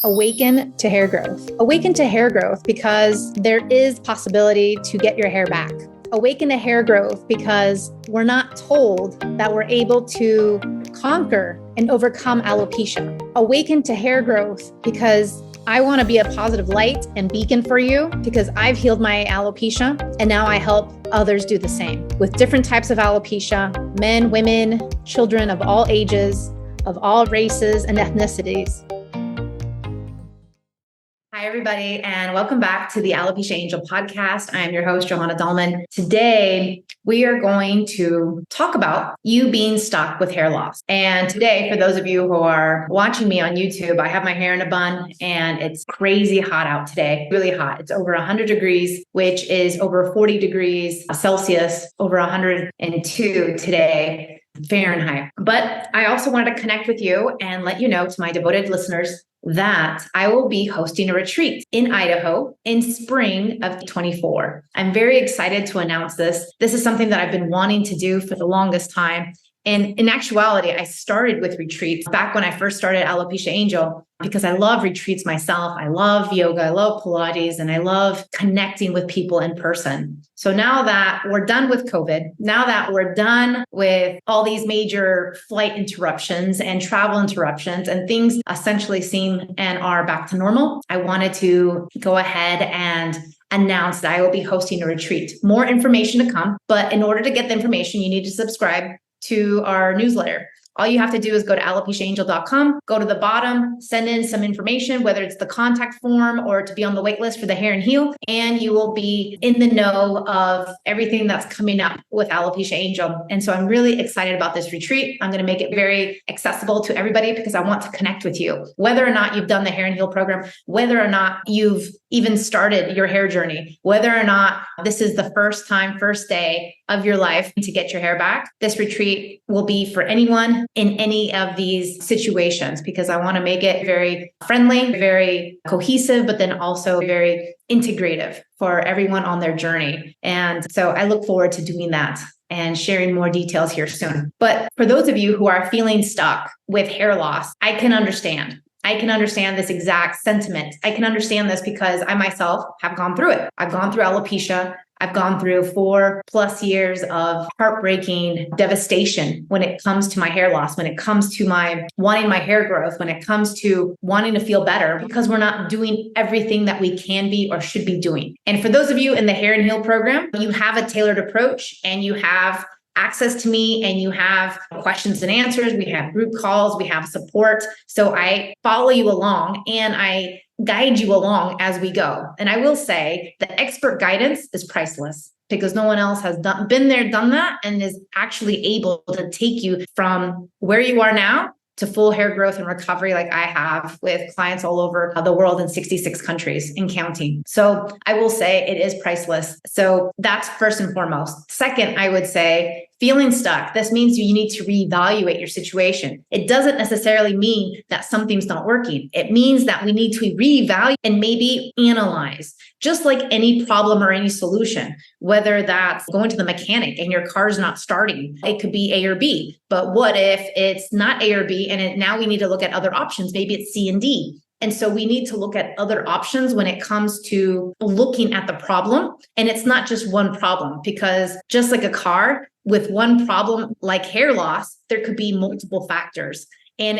Awaken to hair growth. Awaken to hair growth because there is possibility to get your hair back. Awaken to hair growth because we're not told that we're able to conquer and overcome alopecia. Awaken to hair growth because I want to be a positive light and beacon for you because I've healed my alopecia and now I help others do the same with different types of alopecia, men, women, children of all ages, of all races and ethnicities. Hi, everybody, and welcome back to the Alopecia Angel podcast. I am your host, Johanna Dahlman. Today, we are going to talk about you being stuck with hair loss. And today, for those of you who are watching me on YouTube, I have my hair in a bun and it's crazy hot out today, really hot. It's over 100 degrees, which is over 40 degrees Celsius, over 102 today. Fahrenheit. But I also wanted to connect with you and let you know, to my devoted listeners, that I will be hosting a retreat in Idaho in spring of 24. I'm very excited to announce this. This is something that I've been wanting to do for the longest time. And in actuality, I started with retreats back when I first started Alopecia Angel because I love retreats myself. I love yoga, I love Pilates, and I love connecting with people in person. So now that we're done with COVID, now that we're done with all these major flight interruptions and travel interruptions and things essentially seem and are back to normal, I wanted to go ahead and announce that I will be hosting a retreat. More information to come, but in order to get the information, you need to subscribe to our newsletter. All you have to do is go to alopeciaangel.com, go to the bottom, send in some information, whether it's the contact form or to be on the wait list for the Hair and Heal, and you will be in the know of everything that's coming up with Alopecia Angel. And so I'm really excited about this retreat. I'm going to make it very accessible to everybody because I want to connect with you. Whether or not you've done the Hair and Heal program, whether or not you've even started your hair journey, whether or not this is the first day of your life to get your hair back, this retreat will be for anyone in any of these situations because I want to make it very friendly, very cohesive, but then also very integrative for everyone on their journey. And so I look forward to doing that and sharing more details here soon. But for those of you who are feeling stuck with hair loss, I can understand. I can understand this exact sentiment. I can understand this because I myself have gone through it. I've gone through alopecia. I've gone through 4+ years of heartbreaking devastation when it comes to my hair loss, when it comes to my wanting my hair growth, when it comes to wanting to feel better because we're not doing everything that we can be or should be doing. And for those of you in the Hair and Heal program, you have a tailored approach and you have access to me and you have questions and answers. We have group calls, we have support. So I follow you along and I guide you along as we go. And I will say that expert guidance is priceless because no one else has been there, done that, and is actually able to take you from where you are now to full hair growth and recovery like I have with clients all over the world in 66 countries and counting. So I will say it is priceless. So that's first and foremost. Second, I would say feeling stuck. This means you need to reevaluate your situation. It doesn't necessarily mean that something's not working. It means that we need to reevaluate and maybe analyze, just like any problem or any solution, whether that's going to the mechanic and your car's not starting. It could be A or B, but what if it's not A or B and now we need to look at other options? Maybe it's C and D. And so we need to look at other options when it comes to looking at the problem. And it's not just one problem because just like a car with one problem like hair loss, there could be multiple factors. And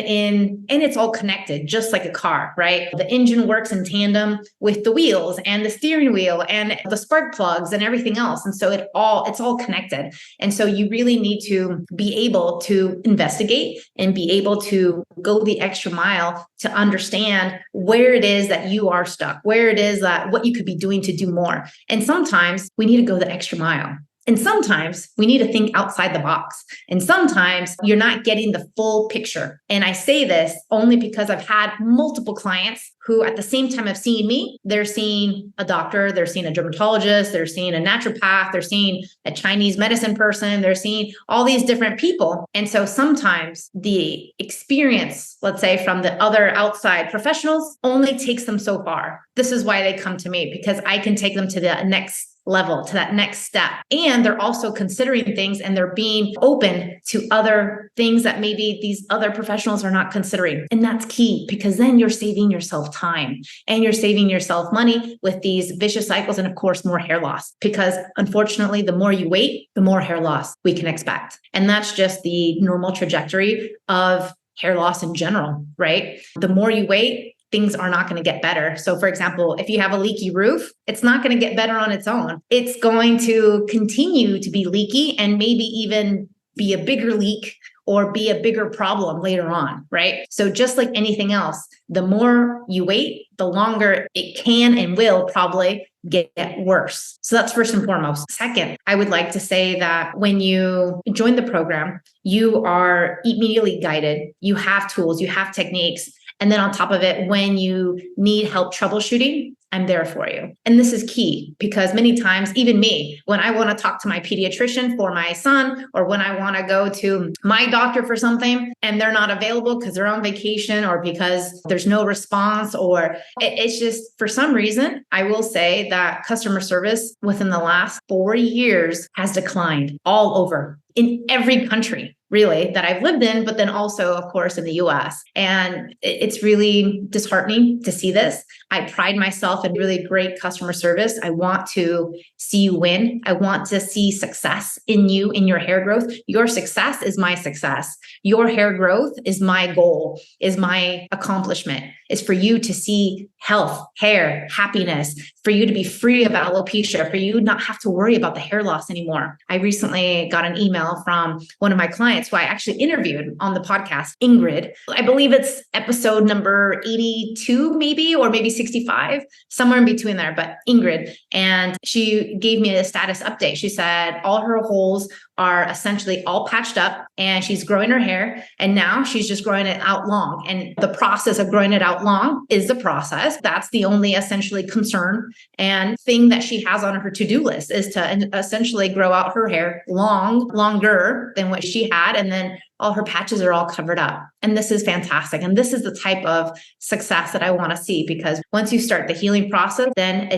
it's all connected, just like a car, right? The engine works in tandem with the wheels and the steering wheel and the spark plugs and everything else. And so it's all connected. And so you really need to be able to investigate and be able to go the extra mile to understand where it is that you are stuck, where it is that what you could be doing to do more. And sometimes we need to go the extra mile. And sometimes we need to think outside the box. And sometimes you're not getting the full picture. And I say this only because I've had multiple clients who at the same time of seeing me, they're seeing a doctor, they're seeing a dermatologist, they're seeing a naturopath, they're seeing a Chinese medicine person, they're seeing all these different people. And so sometimes the experience, let's say from the other outside professionals, only takes them so far. This is why they come to me, because I can take them to the next level, to that next step. And they're also considering things and they're being open to other things that maybe these other professionals are not considering. And that's key, because then you're saving yourself time and you're saving yourself money with these vicious cycles, and of course, more hair loss. Because unfortunately, the more you wait, the more hair loss we can expect. And that's just the normal trajectory of hair loss in general, right? The more you wait, things are not going to get better. So for example, if you have a leaky roof, it's not going to get better on its own. It's going to continue to be leaky and maybe even be a bigger leak or be a bigger problem later on, right? So just like anything else, the more you wait, the longer it can and will probably get worse. So that's first and foremost. Second, I would like to say that when you join the program, you are immediately guided. You have tools, you have techniques. And then on top of it, when you need help troubleshooting, I'm there for you. And this is key, because many times, even me, when I want to talk to my pediatrician for my son, or when I want to go to my doctor for something and they're not available because they're on vacation or because there's no response, or it's just for some reason, I will say that customer service within the last 4 years has declined all over in every country, really, that I've lived in, but then also, of course, in the US. And it's really disheartening to see this. I pride myself in really great customer service. I want to see you win. I want to see success in you, in your hair growth. Your success is my success. Your hair growth is my goal, is my accomplishment, is for you to see health, hair, happiness, for you to be free of alopecia, for you not have to worry about the hair loss anymore. I recently got an email from one of my clients who I actually interviewed on the podcast, Ingrid. I believe it's episode number 82, maybe, or maybe 65, somewhere in between there, but Ingrid. And she gave me a status update. She said all her holes are essentially all patched up and she's growing her hair, and now she's just growing it out long. And the process of growing it out long is the process. That's the only essentially concern and thing that she has on her to-do list, is to essentially grow out her hair longer than what she had. And then all her patches are all covered up. And this is fantastic. And this is the type of success that I want to see, because once you start the healing process, then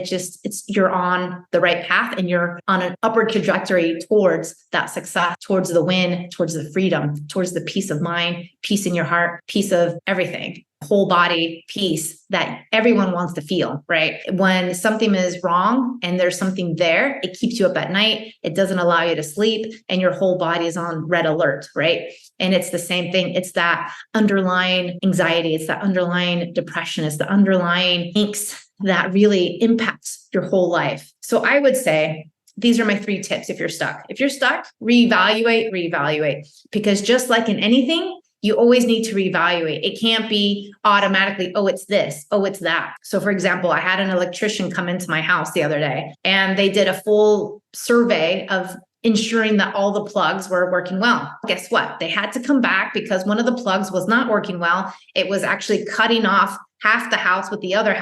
you're on the right path and you're on an upward trajectory towards that success, towards the win, towards the freedom, towards the peace of mind, peace in your heart, peace of everything. Whole body peace that everyone wants to feel, right? When something is wrong and there's something there, it keeps you up at night. It doesn't allow you to sleep and your whole body is on red alert, right? And it's the same thing. It's that underlying anxiety. It's that underlying depression. It's the underlying angst that really impacts your whole life. So I would say, these are my 3 tips if you're stuck. If you're stuck, reevaluate. Because just like in anything, you always need to reevaluate. It can't be automatically, oh, it's this, oh, it's that. So for example, I had an electrician come into my house the other day and they did a full survey of ensuring that all the plugs were working well. Guess what? They had to come back because one of the plugs was not working well. It was actually cutting off half the house with the other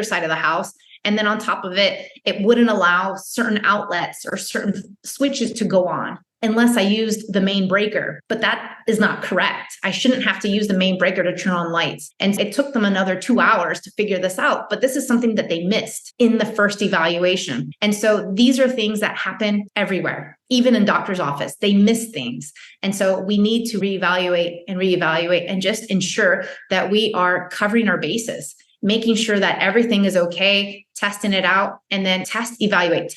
side of the house. And then on top of it, it wouldn't allow certain outlets or certain switches to go on unless I used the main breaker. But that is not correct. I shouldn't have to use the main breaker to turn on lights. And it took them another 2 hours to figure this out. But this is something that they missed in the first evaluation. And so these are things that happen everywhere, even in doctor's office. They miss things. And so we need to reevaluate and just ensure that we are covering our bases, making sure that everything is okay, testing it out, and then test, evaluate,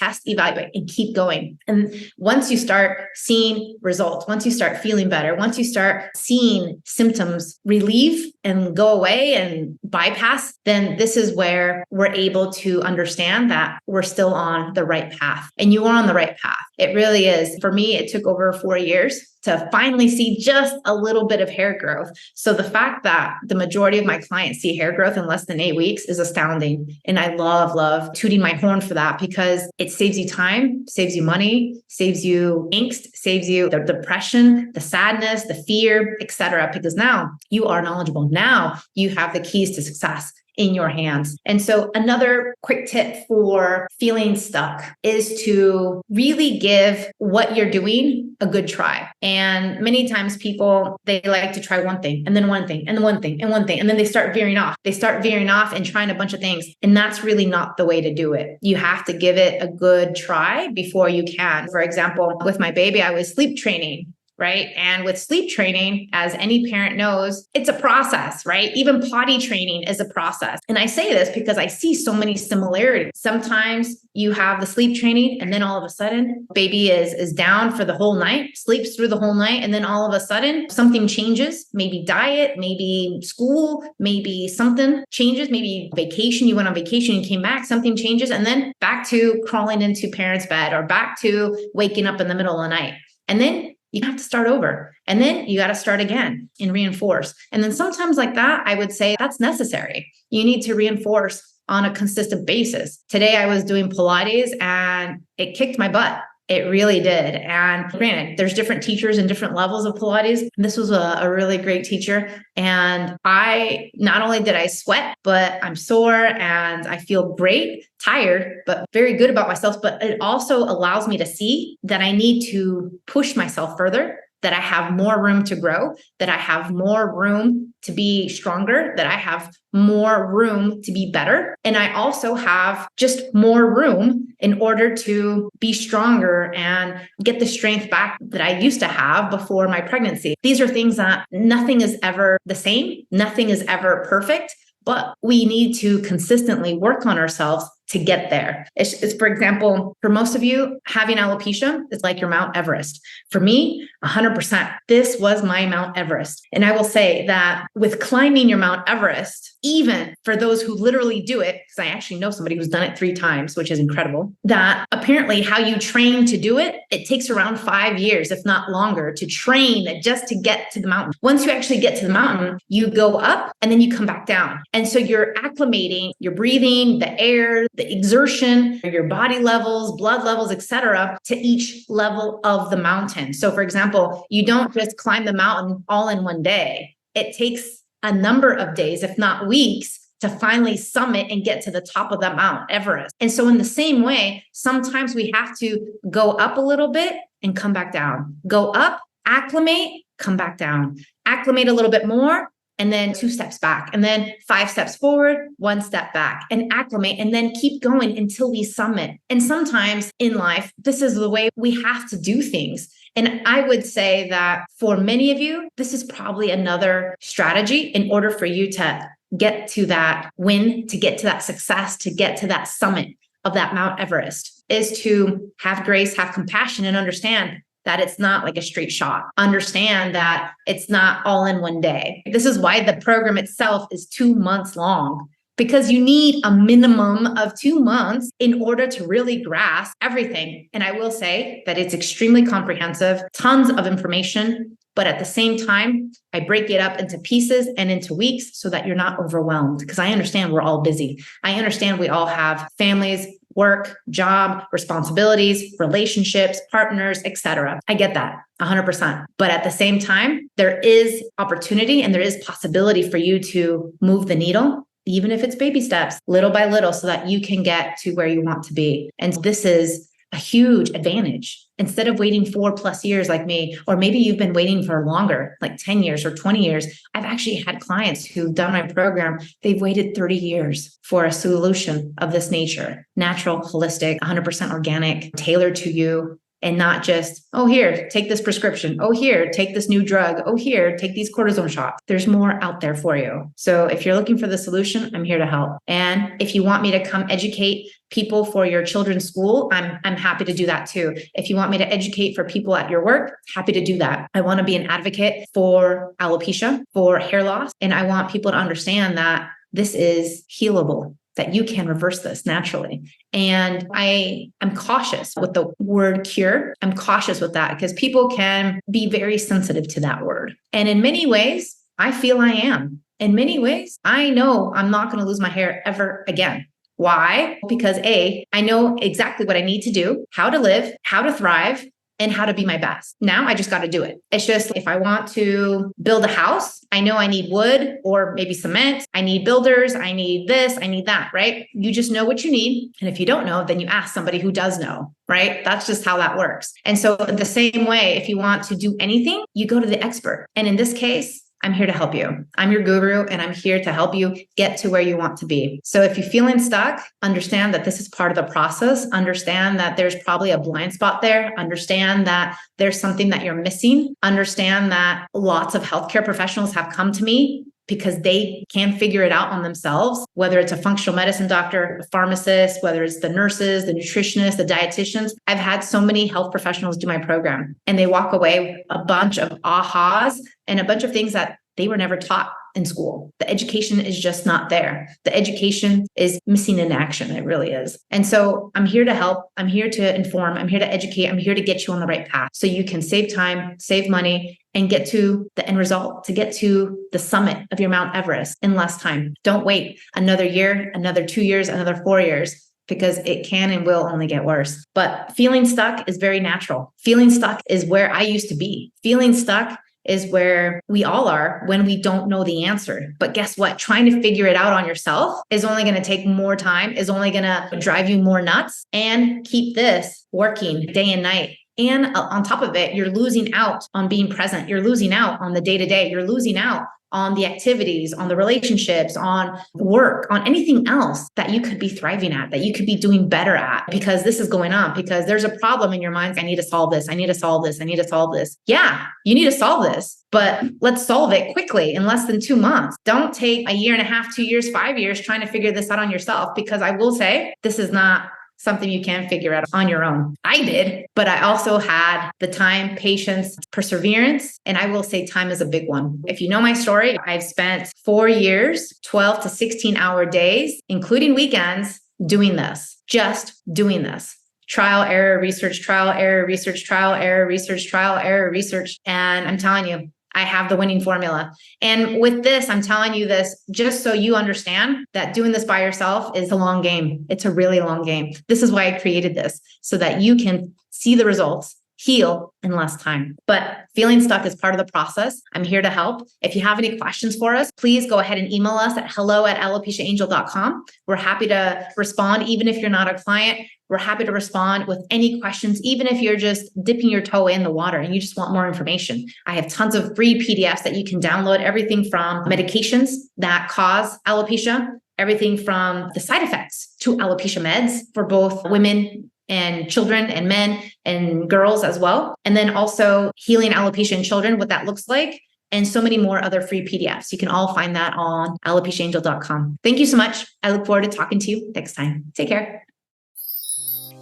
and keep going. And once you start seeing results, once you start feeling better, once you start seeing symptoms relieve and go away and bypass, then this is where we're able to understand that we're still on the right path. And you are on the right path. It really is. For me, it took over 4 years to finally see just a little bit of hair growth. So the fact that the majority of my clients see hair growth in less than 8 weeks is astounding. And I love tooting my horn for that, because it saves you time, saves you money, saves you angst, saves you the depression, the sadness, the fear, etc. Because now you are knowledgeable. Now you have the keys to success in your hands. And so another quick tip for feeling stuck is to really give what you're doing a good try. And many times people, they like to try one thing and then one thing and then one thing and one thing. And then they start veering off. They start veering off and trying a bunch of things. And that's really not the way to do it. You have to give it a good try before you can. For example, with my baby, I was sleep training. Right. And with sleep training, as any parent knows, it's a process, right? Even potty training is a process. And I say this because I see so many similarities. Sometimes you have the sleep training and then all of a sudden baby is down for the whole night, sleeps through the whole night. And then all of a sudden something changes, maybe diet, maybe school, maybe something changes, maybe vacation, you went on vacation, you came back, something changes, and then back to crawling into parents' bed or back to waking up in the middle of the night. And then you have to start over. And then you got to start again and reinforce. And then sometimes like that, I would say that's necessary. You need to reinforce on a consistent basis. Today I was doing Pilates and it kicked my butt. It really did. And granted, there's different teachers and different levels of Pilates. This was a really great teacher. And I, not only did I sweat, but I'm sore and I feel great, tired, but very good about myself. But it also allows me to see that I need to push myself further, that I have more room to grow, that I have more room to be stronger, that I have more room to be better. And I also have just more room in order to be stronger and get the strength back that I used to have before my pregnancy. These are things that nothing is ever the same. Nothing is ever perfect, but we need to consistently work on ourselves to get there. It's, for example, for most of you, having alopecia is like your Mount Everest. For me, 100%, this was my Mount Everest. And I will say that with climbing your Mount Everest, even for those who literally do it, because I actually know somebody who's done it 3 times, which is incredible, that apparently how you train to do it, it takes around 5 years, if not longer, to train just to get to the mountain. Once you actually get to the mountain, you go up and then you come back down. And so you're acclimating, you're breathing, the air, the exertion, your body levels, blood levels, etc., to each level of the mountain. So for example, you don't just climb the mountain all in one day. It takes a number of days, if not weeks, to finally summit and get to the top of that Mount Everest. And so in the same way, sometimes we have to go up a little bit and come back down. Go up, acclimate, come back down. Acclimate a little bit more, and then 2 steps back, and then 5 steps forward, 1 step back, and acclimate, and then keep going until we summit. And sometimes in life, this is the way we have to do things. And I would say that for many of you, this is probably another strategy in order for you to get to that win, to get to that success, to get to that summit of that Mount Everest, is to have grace, have compassion, and understand that it's not like a straight shot. Understand that it's not all in one day. This is why the program itself is 2 months long, because you need a minimum of 2 months in order to really grasp everything. And I will say that it's extremely comprehensive, tons of information, but at the same time, I break it up into pieces and into weeks so that you're not overwhelmed, because I understand we're all busy. I understand we all have families, work, job, responsibilities, relationships, partners, etc. I get that 100%. But at the same time, there is opportunity and there is possibility for you to move the needle, even if it's baby steps, little by little, so that you can get to where you want to be. And this is a huge advantage. Instead of waiting 4+ years like me, or maybe you've been waiting for longer, like 10 years or 20 years. I've actually had clients who've done my program. They've waited 30 years for a solution of this nature, natural, holistic, 100% organic, tailored to you. And not just, oh, here, take this prescription. Oh, here, take this new drug. Oh, here, take these cortisone shots. There's more out there for you. So if you're looking for the solution, I'm here to help. And if you want me to come educate people for your children's school, I'm happy to do that too. If you want me to educate for people at your work, happy to do that. I want to be an advocate for alopecia, for hair loss. And I want people to understand that this is healable, that you can reverse this naturally. And I am cautious with the word cure. I'm cautious with that because people can be very sensitive to that word. And in many ways, I feel I am. In many ways, I know I'm not going to lose my hair ever again. Why? Because A, I know exactly what I need to do, how to live, how to thrive, and how to be my best. Now I just got to do it. It's just, if I want to build a house, I know I need wood or maybe cement. I need builders. I need this. I need that, right? You just know what you need. And if you don't know, then you ask somebody who does know, right? That's just how that works. And so the same way, if you want to do anything, you go to the expert. And in this case, I'm here to help you. I'm your guru, and I'm here to help you get to where you want to be. So if you're feeling stuck, understand that this is part of the process. Understand that there's probably a blind spot there. Understand that there's something that you're missing. Understand that lots of healthcare professionals have come to me because they can figure it out on themselves, whether it's a functional medicine doctor, a pharmacist, whether it's the nurses, the nutritionists, the dietitians. I've had so many health professionals do my program, and they walk away with a bunch of ahas and a bunch of things that they were never taught in school. The education is just not there. The education is missing in action. It really is. And so I'm here to help. I'm here to inform. I'm here to educate. I'm here to get you on the right path so you can save time, save money, and get to the end result, to get to the summit of your Mount Everest in less time. Don't wait another year, another 2 years, another 4 years, because it can and will only get worse. But feeling stuck is very natural. Feeling stuck is where I used to be. Feeling stuck is where we all are when we don't know the answer. But guess what? Trying to figure it out on yourself is only going to take more time, is only going to drive you more nuts, and keep this working day and night. And on top of it, you're losing out on being present. You're losing out on the day-to-day. You're losing out on the activities, on the relationships, on work, on anything else that you could be thriving at, that you could be doing better at, because this is going on, because there's a problem in your mind. I need to solve this. I need to solve this. I need to solve this. Yeah, you need to solve this, but let's solve it quickly in less than 2 months. Don't take a year and a half, 2 years, 5 years trying to figure this out on yourself, because I will say this is not something you can figure out on your own. I did, but I also had the time, patience, perseverance, and I will say time is a big one. If you know my story, I've spent 4 years, 12 to 16-hour days, including weekends, doing this, just doing this. Trial, error, research, trial, error, research, trial, error, research, trial, error, research. And I'm telling you, I have the winning formula. And with this, I'm telling you this just so you understand that doing this by yourself is a long game. It's a really long game. This is why I created this, so that you can see the results, heal in less time. But feeling stuck is part of the process. I'm here to help. If you have any questions for us, please go ahead and email us at hello@alopeciaangel.com. We're happy to respond, even if you're not a client. We're happy to respond with any questions, even if you're just dipping your toe in the water and you just want more information. I have tons of free PDFs that you can download, everything from medications that cause alopecia, everything from the side effects to alopecia meds for both women and children and men and girls as well. And then also healing alopecia in children, what that looks like, and so many more other free PDFs. You can all find that on alopeciaangel.com. Thank you so much. I look forward to talking to you next time. Take care.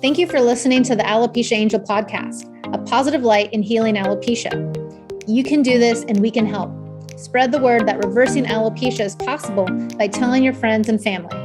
Thank you for listening to the Alopecia Angel podcast, a positive light in healing alopecia. You can do this, and we can help. Spread the word that reversing alopecia is possible by telling your friends and family.